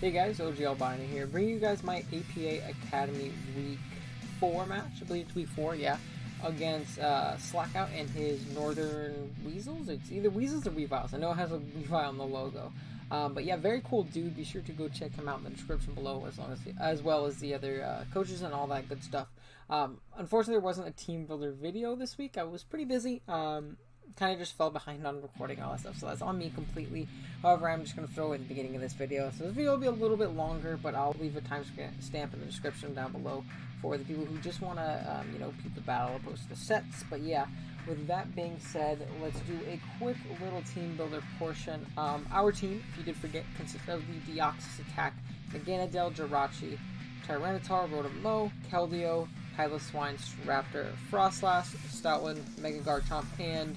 Hey guys, OG Albina here, bringing you guys my APA Academy Week 4 match. I believe it's Week 4, yeah, against Slackout and his Northern Weasels. It's either Weasels or Weavils. I know it has a Weavile on the logo. But yeah, very cool dude. Be sure to go check him out in the description below, as well as the other coaches and all that good stuff. Unfortunately, there wasn't a team builder video this week. I was pretty busy. Kind of just fell behind on recording all that stuff, so that's on me completely. However, I'm just going to throw it at the beginning of this video. So this video will be a little bit longer, but I'll leave a timestamp in the description down below for the people who just want to, peep the battle opposed to the sets. But yeah, with that being said, let's do a quick little team builder portion. Our team, if you did forget, consists of the Deoxys attack, Meganadel, Jirachi, Tyranitar, Rotom-Mow, Keldeo, Piloswine, Raptor, Frostlass, Stoutland, Mega Garchomp, and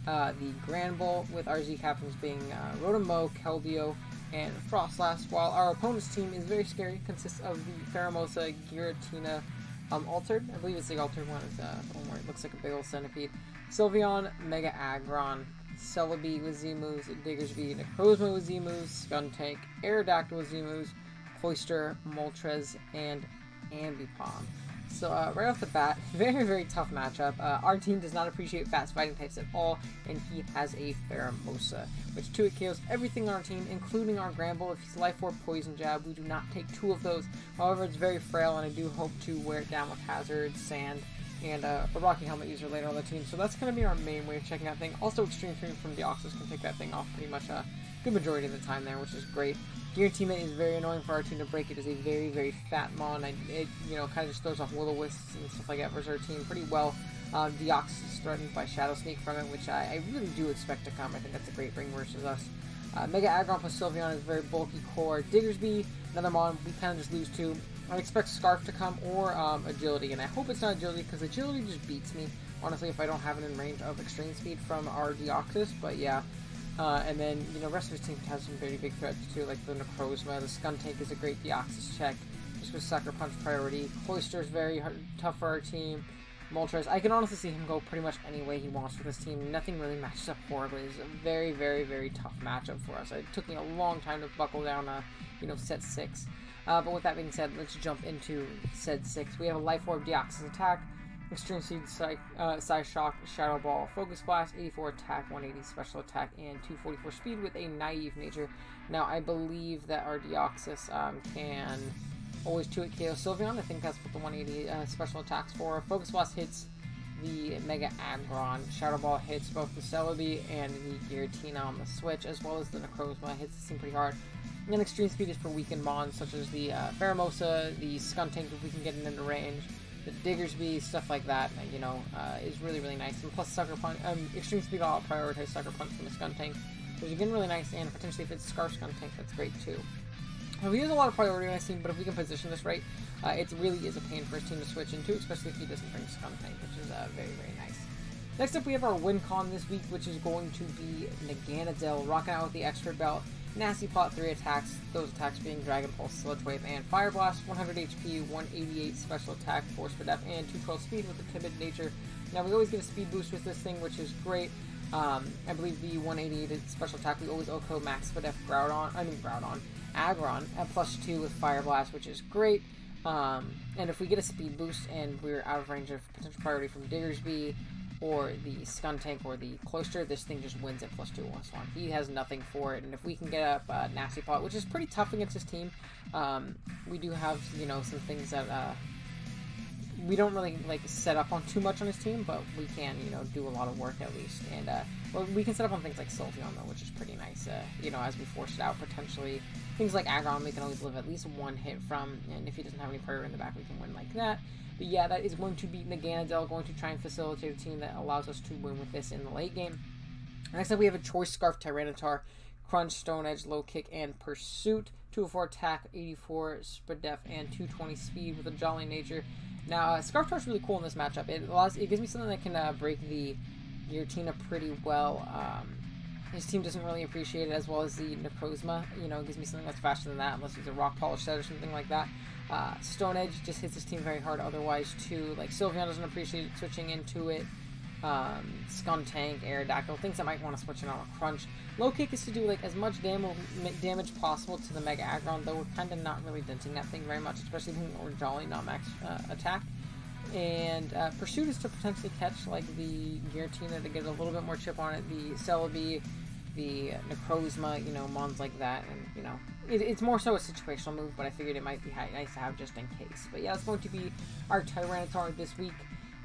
the Granbull, with our Z captains being Rotom-Mow, Keldeo, and Frostlass, while our opponent's team is very scary, consists of the Pheromosa, Giratina, Altered. I believe it's the Altered one. It's the one where it looks like a big old centipede. Sylveon, Mega Aggron, Celebi with Z-moves, Diggersby, Necrozma with Z-moves, Skuntank, Aerodactyl with Z-moves, Cloyster, Moltres, and Ambipom. So right off the bat, very, very tough matchup. Our team does not appreciate fast fighting types at all, and he has a Pheromosa, which 2-hit KOs everything on our team, including our Granbull. If he's Life Orb, Poison Jab, we do not take 2 of those. However, it's very frail, and I do hope to wear it down with Hazard, Sand, and a Rocky Helmet user later on the team. So that's going to be our main way of checking that thing. Also, Extreme Fury from Deoxys can take that thing off pretty much a good majority of the time there, which is great. Giratina is very annoying for our team to break. It is a very, very fat mon. It kind of just throws off Will-O-Wisps and stuff like that versus our team pretty well. Deoxys is threatened by Shadow Sneak from it, which I really do expect to come. I think that's a great bring versus us. Mega Aggron plus Sylveon is a very bulky core. Diggersby, another mon we kind of just lose to. I expect Scarf to come or Agility, and I hope it's not Agility because Agility just beats me, honestly, if I don't have it in range of Extreme Speed from our Deoxys, but yeah. And then, the rest of his team has some very big threats too, like the Necrozma. The Skuntank is a great Deoxys check, just with Sucker Punch priority. Cloyster is very tough for our team. Moltres, I can honestly see him go pretty much any way he wants with this team. Nothing really matches up horribly. It's a very, very, very tough matchup for us. It took me a long time to buckle down, set 6. But with that being said, let's jump into set 6. We have a Life Orb Deoxys attack, Extreme Speed, Psyshock, Shadow Ball, Focus Blast, 84 attack, 180 special attack, and 244 speed with a naive nature. Now, I believe that our Deoxys can always 2-hit KO Sylveon. I think that's what the 180 special attacks for. Focus Blast hits the Mega Aggron. Shadow Ball hits both the Celebi and the Giratina on the switch, as well as the Necrozma. Hits the team pretty hard. And then Extreme Speed is for weakened mons, such as the Pheromosa, the Skuntank, if we can get it into range. The Diggersby, stuff like that, is really, really nice. And plus Sucker Punch, Extreme Speed, I'll prioritize Sucker Punch from the Skuntank, which is again really nice, and potentially if it's Scarf Skuntank, that's great too. We use a lot of priority on his team, but if we can position this right, it really is a pain for his team to switch into, especially if he doesn't bring Skuntank, which is very, very nice. Next up, we have our win con this week, which is going to be Meganadel, rocking out with the Expert Belt. Nasty Plot, 3 attacks, those attacks being Dragon Pulse, Sludge Wave, and Fire Blast, 100 HP, 188 special attack, Force for Death, and 212 speed with a timid nature. Now, we always get a speed boost with this thing, which is great. I believe the 188 special attack, we always OHKO Max for Death Aggron, at plus 2 with Fire Blast, which is great. And if we get a speed boost and we're out of range of potential priority from Diggersby, or the Skuntank or the Cloyster, this thing just wins at plus 2 once one. He has nothing for it, and if we can get up Nasty Plot, which is pretty tough against his team, we do have, some things that we don't really set up on too much on his team, but we can, do a lot of work at least. And we can set up on things like Sylveon though, which is pretty nice. As we force it out potentially. Things like Aggron, we can always live at least 1 hit from, and if he doesn't have any priority in the back, we can win like that. But yeah, that is going to be Meganadel, going to try and facilitate a team that allows us to win with this in the late game. Next up, we have a Choice Scarf Tyranitar, Crunch, Stone Edge, Low Kick, and Pursuit. 204 attack, 84 spread def, and 220 speed with a Jolly nature. Now, Scarf Charge is really cool in this matchup. It gives me something that can break the Giratina pretty well. His team doesn't really appreciate it, as well as the Necrozma. It gives me something that's faster than that, unless he's a Rock Polish set or something like that. Stone Edge just hits his team very hard otherwise too. Like Sylveon doesn't appreciate switching into it. Skuntank, Aerodactyl, things that might want to switch in on a crunch. Low kick is to do like as much damage possible to the Mega Aggron, though we're kind of not really denting that thing very much, especially when we're Jolly, not max attack. And Pursuit is to potentially catch like the Giratina to get a little bit more chip on it, the Celebi, the Necrozma, you know, mons like that, and you know, it's more so a situational move, but I figured it might be nice to have just in case. But yeah, that's going to be our Tyranitar this week.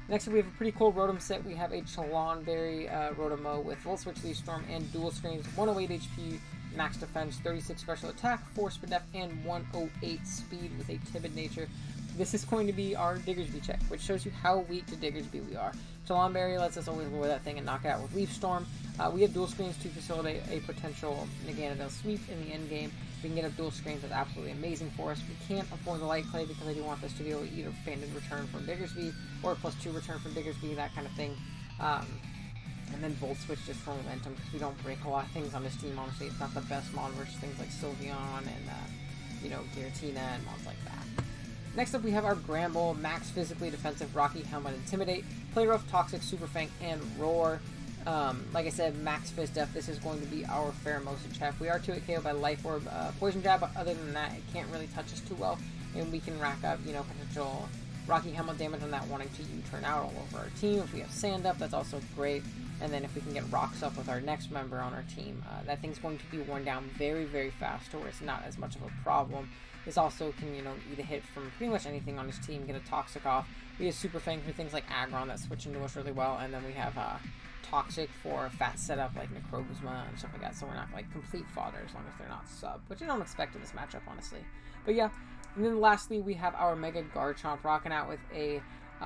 Next up, we have a pretty cool Rotom set. We have a Chalonberry Rotomo with Volt Switch, Leaf Storm, and Dual Screens, 108 HP, max defense, 36 special attack, 4 speed def, and 108 speed with a timid nature. This is going to be our Diggersby check, which shows you how weak to Diggersby we are. Chalonberry lets us always lure that thing and knock it out with Leaf Storm. We have Dual Screens to facilitate a potential Naganadel sweep in the end game. We can get up Dual Screens, that's absolutely amazing for us. We can't afford the Light Clay because I do want this to be able to either banded return from Diggersby or +2 return from Diggersby, that kind of thing. And then Volt Switch just for momentum because we don't break a lot of things on this team, honestly. It's not the best mon versus things like Sylveon and, you know, Giratina and mons like that. Next up, we have our Gramble, max physically defensive, Rocky Helmet, Intimidate, Play Rough, Toxic, Super Fang, and Roar. Like I said, max Fizz Def. This is going to be our Pheromosa check. We are 2-hit KO by Life Orb, Poison Jab, but other than that, it can't really touch us too well, and we can rack up, you know, potential Rocky Helmet damage on that, wanting to U-turn out all over our team. If we have Sand Up, that's also great. And then if we can get Rocks Up with our next member on our team, that thing's going to be worn down very, very fast, to where it's not as much of a problem. This also can, you know, eat a hit from pretty much anything on his team, get a Toxic off. We have Super Fang for things like Aggron that switch into us really well, and then we have Toxic for a fat setup like Necrozma and stuff like that, so we're not like complete fodder as long as they're not sub, which I don't expect in this matchup, honestly. But yeah, and then lastly we have our Mega Garchomp rocking out with a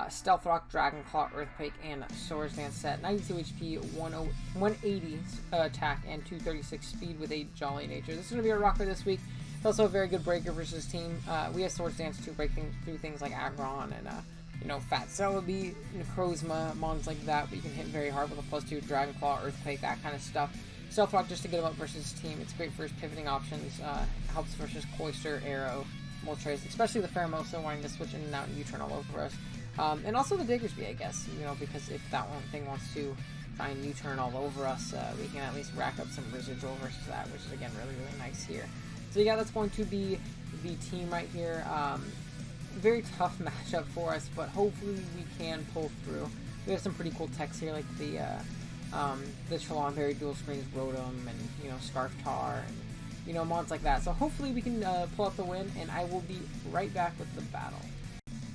Stealth Rock, Dragon Claw, Earthquake, and Swords Dance set. 92 HP, 180 attack, and 236 speed with a Jolly nature. This is going to be our rocker this week. It's also a very good breaker versus team. We have Swords Dance to break through things like Aggron and you know, Fat Celebi, Necrozma, mons like that, but you can hit very hard with a +2, Dragon Claw, Earthquake, that kind of stuff. Stealth Rock just to get him up versus his team. It's great for his pivoting options. Helps versus Cloyster, Arrow, Moltres, especially the Pheromosa wanting to switch in and out and U-turn all over us. And also the Diggersby, I guess, you know, because if that one thing wants to try and U-turn all over us, we can at least rack up some residual versus that, which is, again, really, really nice here. So yeah, that's going to be the team right here. Very tough matchup for us, but hopefully we can pull through. We have some pretty cool techs here, like the Chalonberry Dual Screens Rotom and, you know, Scarftar and, you know, mons like that. So hopefully we can pull out the win, and I will be right back with the battle.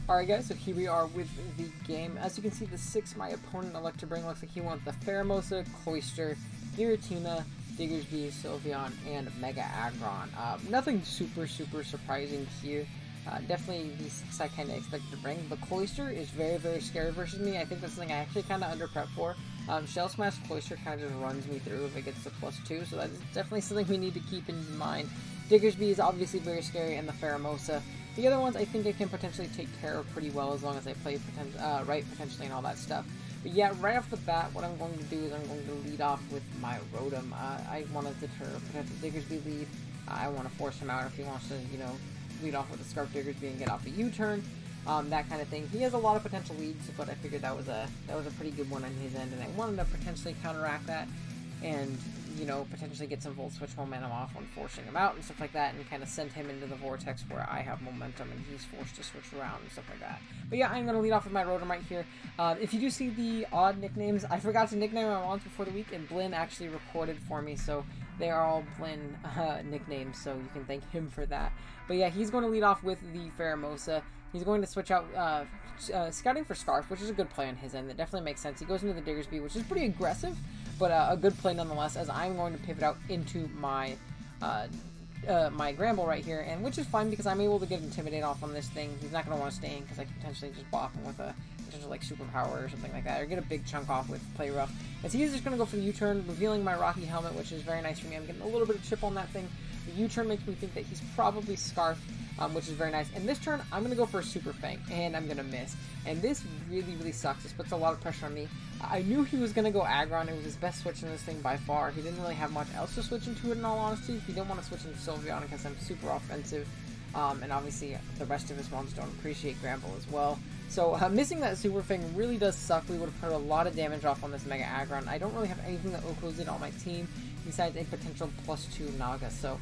Alright guys, so here we are with the game. As you can see, the 6 my opponent elected to bring looks like he wants the Pheromosa, Cloyster, Giratina, Diggersby, Sylveon, and Mega Aggron. Nothing super surprising here. Definitely these 6 I kind of expected to bring. The Cloyster is very, very scary versus me. I think that's something I actually kind of under-prep for. Shell Smash Cloyster kind of just runs me through if it gets to +2, so that is definitely something we need to keep in mind. Diggersby is obviously very scary, and the Pheromosa. The other ones I think I can potentially take care of pretty well as long as I play right potentially and all that stuff. But yeah, right off the bat, what I'm going to do is I'm going to lead off with my Rotom. I want to deter a potential Diggersby lead. I want to force him out if he wants to, you know, lead off with a Scarf Diggersby and get off a U-turn. That kind of thing. He has a lot of potential leads, but I figured that was a pretty good one on his end, and I wanted to potentially counteract that and, you know, potentially get some Volt Switch momentum off when forcing him out and stuff like that, and kind of send him into the vortex where I have momentum and he's forced to switch around and stuff like that. But yeah, I'm going to lead off with my Rotom right here. If you do see the odd nicknames, I forgot to nickname my mons before the week, and Blinn actually recorded for me, so they are all Blinn nicknames, so you can thank him for that. But yeah, he's going to lead off with the Pheromosa. He's going to switch out Scouting for Scarf, which is a good play on his end. That definitely makes sense. He goes into the Diggersby, which is pretty aggressive, but a good play nonetheless, as I'm going to pivot out into my my Gramble right here, and which is fine because I'm able to get Intimidate off on this thing. He's not going to want to stay in because I can potentially just bop him with a potential like Superpower or something like that, or get a big chunk off with Play Rough. And so he's just going to go for the U-turn, revealing my Rocky Helmet, which is very nice for me. I'm getting a little bit of chip on that thing. The U-turn makes me think that he's probably Scarf, which is very nice. And this turn, I'm going to go for a Super Fang, and I'm going to miss. And this really sucks. This puts a lot of pressure on me. I knew he was going to go Aggron. It was his best switch in this thing by far. He didn't really have much else to switch into it, in all honesty. He didn't want to switch into Sylveon because I'm super offensive. and obviously the rest of his mons don't appreciate Gramble as well. So missing that Super Fang really does suck. We would have put a lot of damage off on this Mega Aggron. I don't really have anything that Okos did on my team besides a potential +2 Naga, so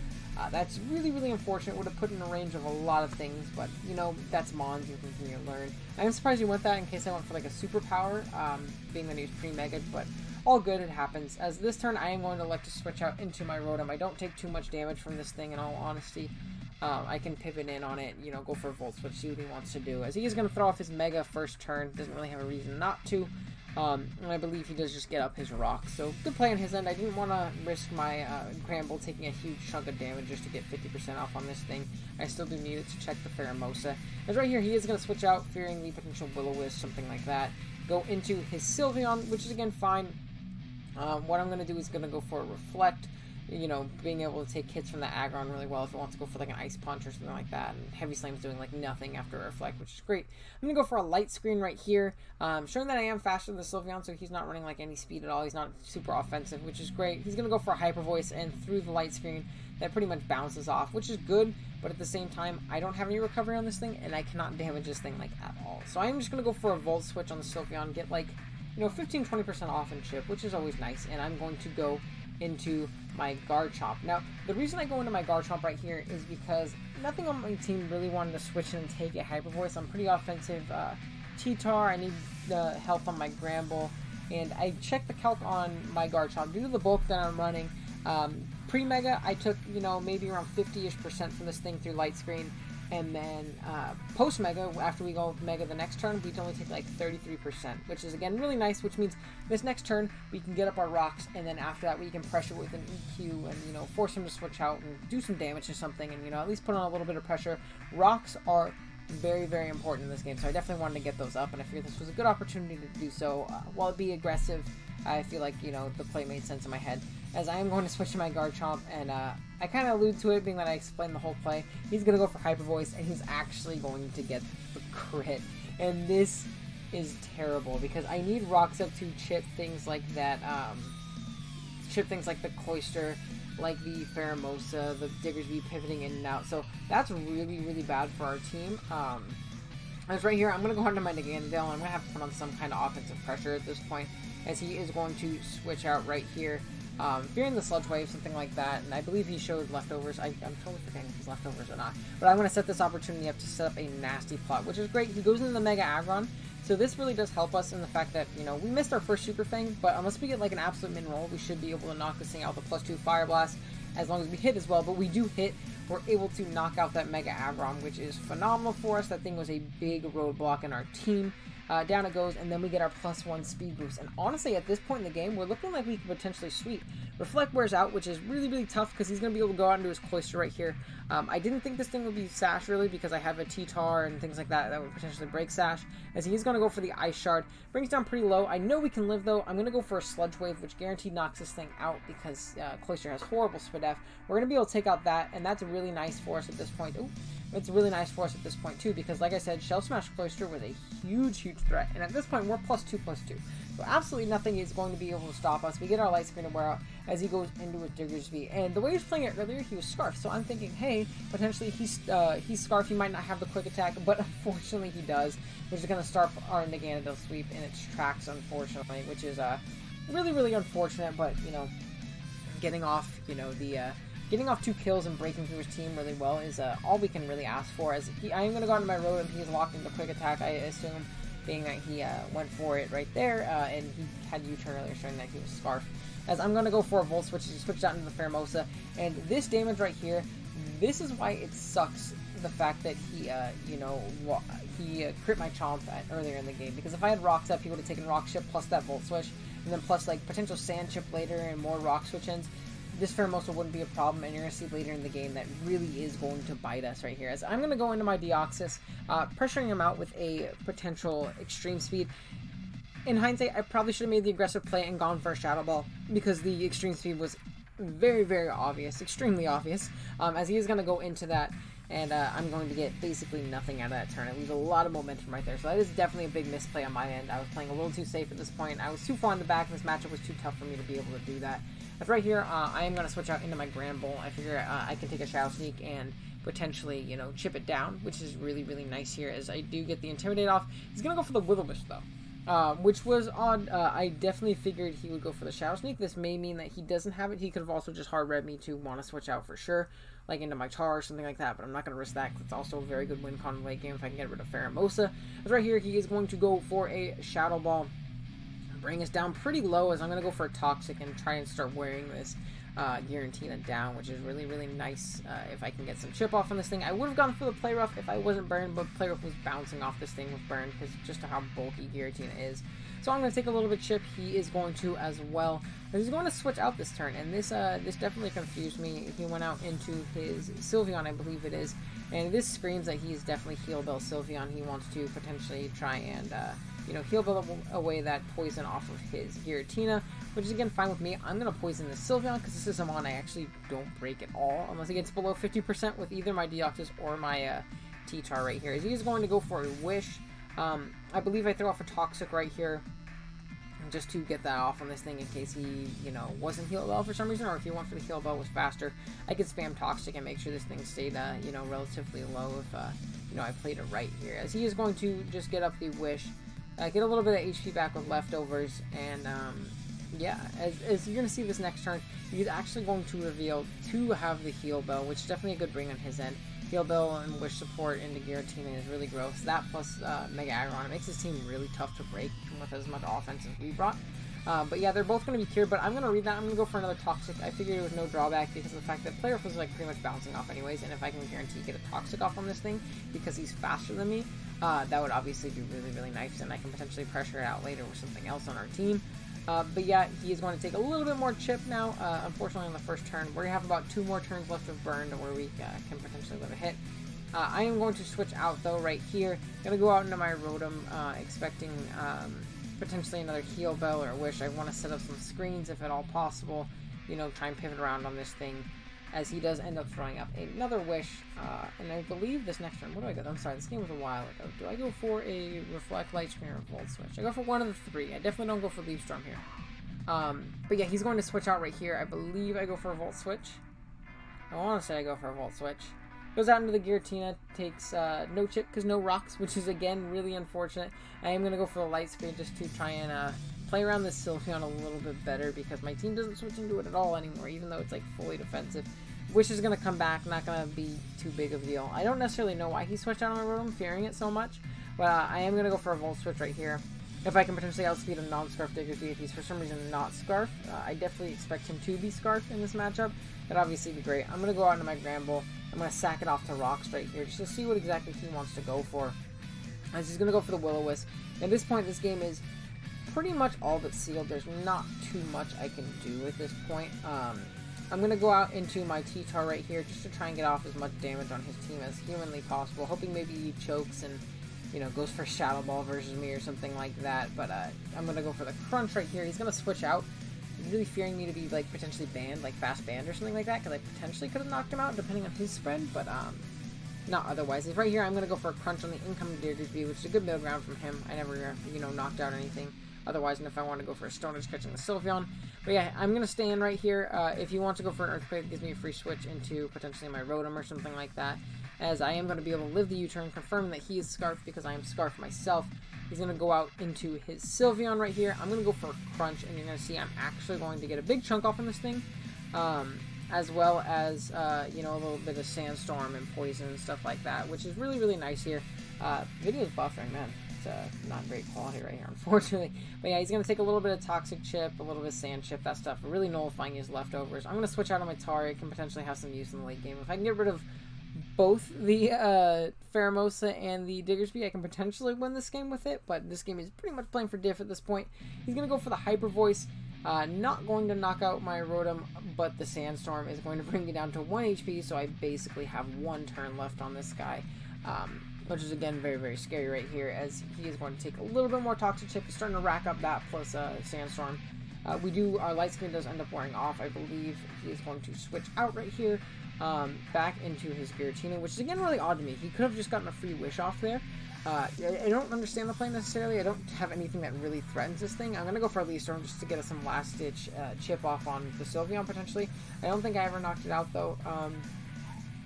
that's really, really unfortunate. Would have put in a range of a lot of things, but, you know, that's Mons, you continue to learn. I'm surprised you went that in case I went for, like, a superpower, being that he was pre-mega'd, but all good, it happens. As this turn, I am going to elect to switch out into my Rotom. I don't take too much damage from this thing, in all honesty. I can pivot in on it, you know, go for a Volt Switch, see what he wants to do. As he is going to throw off his Mega first turn, doesn't really have a reason not to. And I believe he does just get up his Rock. So, good play on his end. I didn't want to risk my Gramble taking a huge chunk of damage just to get 50% off on this thing. I still do need it to check the Pheromosa. As right here, he is going to switch out, fearing the potential Will-O-Wisp, something like that. Go into his Sylveon, which is, again, fine. What I'm going to do is going to go for a Reflect. You know, being able to take hits from the Aggron really well if it wants to go for like an Ice Punch or something like that. And Heavy Slam's doing like nothing after a Reflect, which is great. I'm going to go for a Light Screen right here, showing that I am faster than the Sylveon, so he's not running like any speed at all. He's not super offensive, which is great. He's going to go for a Hyper Voice, and through the Light Screen, that pretty much bounces off, which is good, but at the same time, I don't have any recovery on this thing, and I cannot damage this thing like at all. So I'm just going to go for a Volt Switch on the Sylveon, get like, you know, 15-20% off in chip, which is always nice, and I'm going to go into my Garchomp. Now, the reason I go into my Garchomp right here is because nothing on my team really wanted to switch in and take a Hyper Voice. I'm pretty offensive T-Tar, I need the health on my Gramble, and I checked the calc on my Garchomp. Due to the bulk that I'm running, pre-Mega, I took, you know, maybe around 50-ish% from this thing through Light Screen, and then post-Mega, after we go Mega the next turn, we'd only take like 33%, which is, again, really nice, which means this next turn, we can get up our rocks, and then after that, we can pressure with an EQ and, you know, force him to switch out and do some damage or something, and, you know, at least put on a little bit of pressure. Rocks are very, very important in this game, so I definitely wanted to get those up, and I figured this was a good opportunity to do so. While it be aggressive, I feel like, you know, the play made sense in my head, as I am going to switch to my Garchomp, and I kind of allude to it, being that I explained the whole play. He's going to go for Hyper Voice, and he's actually going to get the crit, and this is terrible, because I need Rocks up to chip things like that, chip things like the Cloyster, like the Pheromosa, the Diggersby pivoting in and out, so that's really, really bad for our team. As right here, I'm going to go onto my Naganadel, and I'm going to have to put on some kind of offensive pressure at this point, as he is going to switch out right here, fearing the Sludge Wave, something like that, and I believe he showed Leftovers. I'm totally forgetting if he's Leftovers or not, but I'm going to set this opportunity up to set up a nasty plot, which is great. He goes into the Mega Aggron, so this really does help us in the fact that, you know, we missed our first Super Fang, but unless we get like an absolute min roll, we should be able to knock this thing out with a +2 Fire Blast, as long as we hit as well, but we do hit. We're able to knock out that Mega Aggron, which is phenomenal for us. That thing was a big roadblock in our team. Down it goes, and then we get our +1 speed boost. And honestly, at this point in the game, we're looking like we could potentially sweep. Reflect wears out, which is really, really tough, because he's going to be able to go out into his Cloyster right here. I didn't think this thing would be Sash, really, because I have a T-Tar and things like that that would potentially break Sash, as he's going to go for the Ice Shard. Brings down pretty low. I know we can live, though. I'm going to go for a Sludge Wave, which guaranteed knocks this thing out, because Cloyster has horrible Spadef. We're going to be able to take out that, and that's really nice for us at this point. Ooh. It's really nice for us at this point, too, because, like I said, Shell Smash Cloyster was a huge, huge threat. And at this point, we're +2/+2. So absolutely nothing is going to be able to stop us. We get our Light Screen to wear out as he goes into his Diggersby. And the way he was playing it earlier, he was Scarf. So I'm thinking, hey, potentially he's Scarf. He might not have the quick attack, but unfortunately he does. Which is going to start our Naganadel sweep in its tracks, unfortunately, which is really, really unfortunate. But, you know, getting off, you know, getting off 2 kills and breaking through his team really well is all we can really ask for. As I am going to go onto my road, and he's locked into quick attack, I assume, being that he went for it right there, and he had U-turn earlier, showing that he was Scarf. As I'm going to go for a Volt Switch, he switched out into the Pheromosa, and this damage right here, this is why it sucks, the fact that he, you know, he crit my Chomp earlier in the game, because if I had Rocks up, he would have taken Rock Chip plus that Volt Switch, and then plus, like, potential Sand Chip later and more Rock Switch-ins. This Pheromosa wouldn't be a problem, and you're going to see later in the game that really is going to bite us right here. As I'm going to go into my Deoxys, pressuring him out with a potential Extreme Speed. In hindsight, I probably should have made the aggressive play and gone for a Shadow Ball, because the Extreme Speed was very, very obvious, extremely obvious, as he is going to go into that, and I'm going to get basically nothing out of that turn. I lose a lot of momentum right there, so that is definitely a big misplay on my end. I was playing a little too safe at this point. I was too far in the back, and this matchup was too tough for me to be able to do that. But right here, I am going to switch out into my Gramble. I figure I can take a Shadow Sneak and potentially, you know, chip it down, which is really, really nice here, as I do get the Intimidate off. He's going to go for the Will-O-Wisp, though, which was odd. I definitely figured he would go for the Shadow Sneak. This may mean that he doesn't have it. He could have also just hard read me to want to switch out for sure, like into my Tar or something like that, but I'm not going to risk that because it's also a very good win con late game if I can get rid of Pheromosa. As right here, he is going to go for a Shadow Ball, bring us down pretty low, as I'm going to go for a Toxic and try and start wearing this Giratina down, which is really, really nice if I can get some chip off on this thing. I would have gone for the Play Rough if I wasn't burned, but Play Rough was bouncing off this thing with burn because just how bulky Giratina is. So I'm going to take a little bit chip. He is going to as well. He's going to switch out this turn, and this definitely confused me. He went out into his Sylveon, I believe it is, and this screams that he's definitely Heal Bell Sylveon. He wants to potentially try and you know, Heal Bell away that poison off of his Giratina, which is again fine with me. I'm going to poison this Sylveon because this is a mon I actually don't break at all unless it gets below 50% with either my Deoxys or my T-Tar right here. As he is going to go for a Wish. I believe I throw off a Toxic right here just to get that off on this thing in case he, you know, wasn't Heal Bell for some reason, or if he went for the Heal Bell was faster, I could spam Toxic and make sure this thing stayed, you know, relatively low if, you know, I played it right here. As he is going to just get up the Wish, get a little bit of HP back with leftovers, and, yeah, as you're going to see this next turn, he's actually going to reveal to have the Heal Bell, which is definitely a good bring on his end. Heal Bell and Wish support into Giratina is really gross. That plus Mega Aggron, it makes this team really tough to break with as much offense as we brought. But yeah, they're both going to be cured, but I'm going to read that. I'm going to go for another Toxic. I figured it was no drawback because of the fact that Play Rough was like pretty much bouncing off anyways, and if I can guarantee get a Toxic off on this thing because he's faster than me, that would obviously be really, really nice, and I can potentially pressure it out later with something else on our team. But yeah, he is going to take a little bit more chip now, unfortunately on the first turn. We're going to have about 2 more turns left of burn where we can potentially live a hit. I am going to switch out though right here. Going to go out into my Rotom, expecting potentially another Heal Bell or a Wish. I want to set up some screens if at all possible, you know, try and pivot around on this thing, as he does end up throwing up another Wish, and I believe this next turn, what do I go? I'm sorry, this game was a while ago. Do I go for a Reflect, Light Screen, or Volt Switch? I go for one of the 3. I definitely don't go for Leaf Storm here. But yeah, he's going to switch out right here. I believe I go for a Volt Switch. I want to say I go for a Volt Switch. Goes out into the Giratina, takes no chip because no rocks, which is again really unfortunate. I am going to go for the Light Screen just to try and play around this Sylveon a little bit better because my team doesn't switch into it at all anymore, even though it's like fully defensive. Wish is going to come back, not going to be too big of a deal. I don't necessarily know why he switched out on my Rotom, fearing it so much, but I am going to go for a Volt Switch right here. If I can potentially outspeed a non-Scarf Diggersby, if he's for some reason not Scarf, I definitely expect him to be Scarf in this matchup. That'd obviously be great. I'm going to go out into my Granbull. I'm going to sack it off to Rocks right here just to see what exactly he wants to go for. As he's going to go for the Will-O-Wisp. At this point, this game is pretty much all but sealed. There's not too much I can do at this point. I'm going to go out into my T-Tar right here just to try and get off as much damage on his team as humanly possible, hoping maybe he chokes and, you know, goes for Shadow Ball versus me or something like that. But I'm going to go for the Crunch right here. He's going to switch out. He's really fearing me to be, like, potentially banned, like fast banned or something like that, because I potentially could have knocked him out depending on his spread, but not otherwise. Right here, I'm going to go for a Crunch on the incoming Diggersby, which is a good middle ground from him. I never, you know, knocked out anything otherwise, and if I want to go for a Stone Edge catching the Sylveon. But yeah, I'm going to stand right here. If you want to go for an Earthquake, it gives me a free switch into potentially my Rotom or something like that, as I am going to be able to live the U-turn, confirming that he is Scarf because I am Scarf myself. He's going to go out into his Sylveon right here. I'm going to go for a Crunch, and you're going to see I'm actually going to get a big chunk off on this thing, as well as, you know, a little bit of Sandstorm and Poison and stuff like that, which is really, really nice here. Video's buffering, man. It's not great quality right here, unfortunately. But yeah, he's going to take a little bit of Toxic Chip, a little bit of Sand Chip, that stuff, really nullifying his leftovers. I'm going to switch out on my Tar. It can potentially have some use in the late game. If I can get rid of both the Pheromosa and the Diggersby, I can potentially win this game with it, but this game is pretty much playing for diff at this point. He's going to go for the Hyper Voice, not going to knock out my Rotom, but the Sandstorm is going to bring me down to 1 HP, so I basically have 1 turn left on this guy, which is again very, very scary right here, as he is going to take a little bit more Toxic Chip. He's starting to rack up that plus Sandstorm. Our Light Screen does end up wearing off. I believe he is going to switch out right here, back into his Giratina, which is again really odd to me. He could have just gotten a free Wish off there. I don't understand the play necessarily. I don't have anything that really threatens this thing. I'm going to go for a Leaf Storm just to get us some last-ditch chip off on the Sylveon, potentially. I don't think I ever knocked it out, though.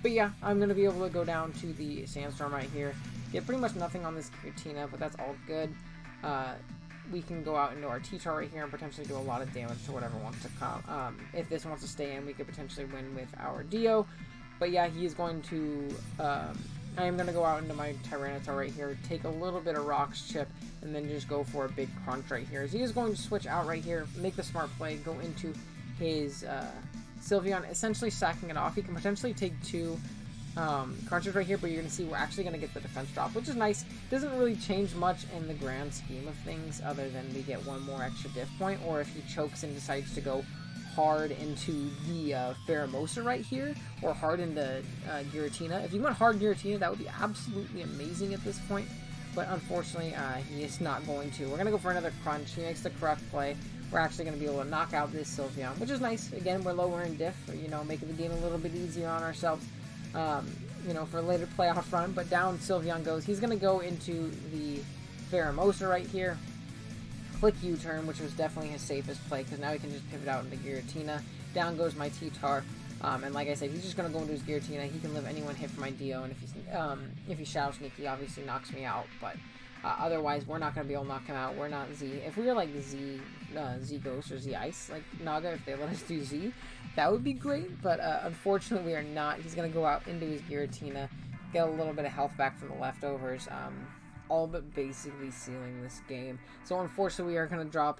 But yeah, I'm going to be able to go down to the Sandstorm right here. Get pretty much nothing on this Giratina, but that's all good. We can go out into our T-Tar right here and potentially do a lot of damage to whatever wants to come. If this wants to stay in, we could potentially win with our Dio. But yeah, he is going to... I am going to go out into my Tyranitar right here, take a little bit of Rocks Chip, and then just go for a big Crunch right here. As he is going to switch out right here, make the smart play, go into his Sylveon, essentially stacking it off. He can potentially take 2 Crunches right here, but you're going to see we're actually going to get the defense drop, which is nice. Doesn't really change much in the grand scheme of things, other than we get 1 more extra diff point, or if he chokes and decides to go hard into the Pheromosa right here, or hard into Giratina. If you went hard Giratina, that would be absolutely amazing at this point, but unfortunately, he is not going to. We're going to go for another Crunch. He makes the correct play. We're actually going to be able to knock out this Sylveon, which is nice. Again, we're lowering diff, you know, making the game a little bit easier on ourselves, you know, for a later playoff run, but down Sylveon goes. He's going to go into the Pheromosa right here. Click U-turn, which was definitely his safest play, because now he can just pivot out into Giratina. Down goes my T-Tar, and like I said, he's just going to go into his Giratina. He can live anyone hit for my Dio, and if he's Shadow Sneak, he obviously knocks me out, but otherwise, we're not going to be able to knock him out. We're not Z. If we were like Z Ghost or Z Ice, like Naga, if they let us do Z, that would be great, but unfortunately, we are not. He's going to go out into his Giratina, get a little bit of health back from the leftovers, all but basically sealing this game. So unfortunately, we are going to drop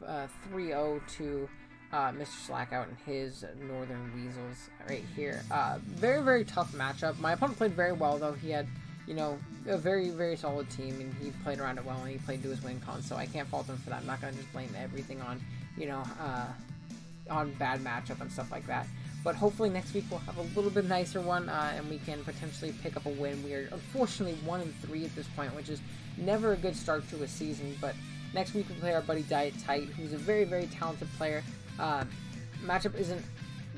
3-0 to Mr. Slackout and his Northern Weasels right here. Very, very tough matchup. My opponent played very well, though. He had, you know, a very, very solid team, and he played around it well, and he played to his win con, so I can't fault him for that. I'm not going to just blame everything on, you know, on bad matchup and stuff like that. But hopefully next week we'll have a little bit nicer one, and we can potentially pick up a win. We are unfortunately 1-3 at this point, which is never a good start to a season. But next week we play our buddy Diet Tight, who's a very, very talented player. Matchup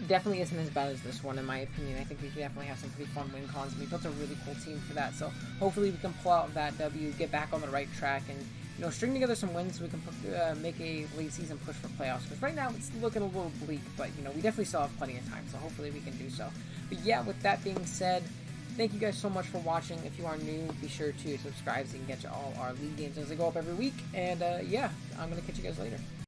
definitely isn't as bad as this one, in my opinion. I think we definitely have some pretty fun win cons, and we built a really cool team for that. So hopefully we can pull out that W, get back on the right track, and, you know, string together some wins so we can make a late season push for playoffs. Because right now it's looking a little bleak, but, you know, we definitely still have plenty of time, so hopefully we can do so. But yeah, with that being said, thank you guys so much for watching. If you are new, be sure to subscribe so you can get all our league games as they go up every week. And yeah, I'm going to catch you guys later.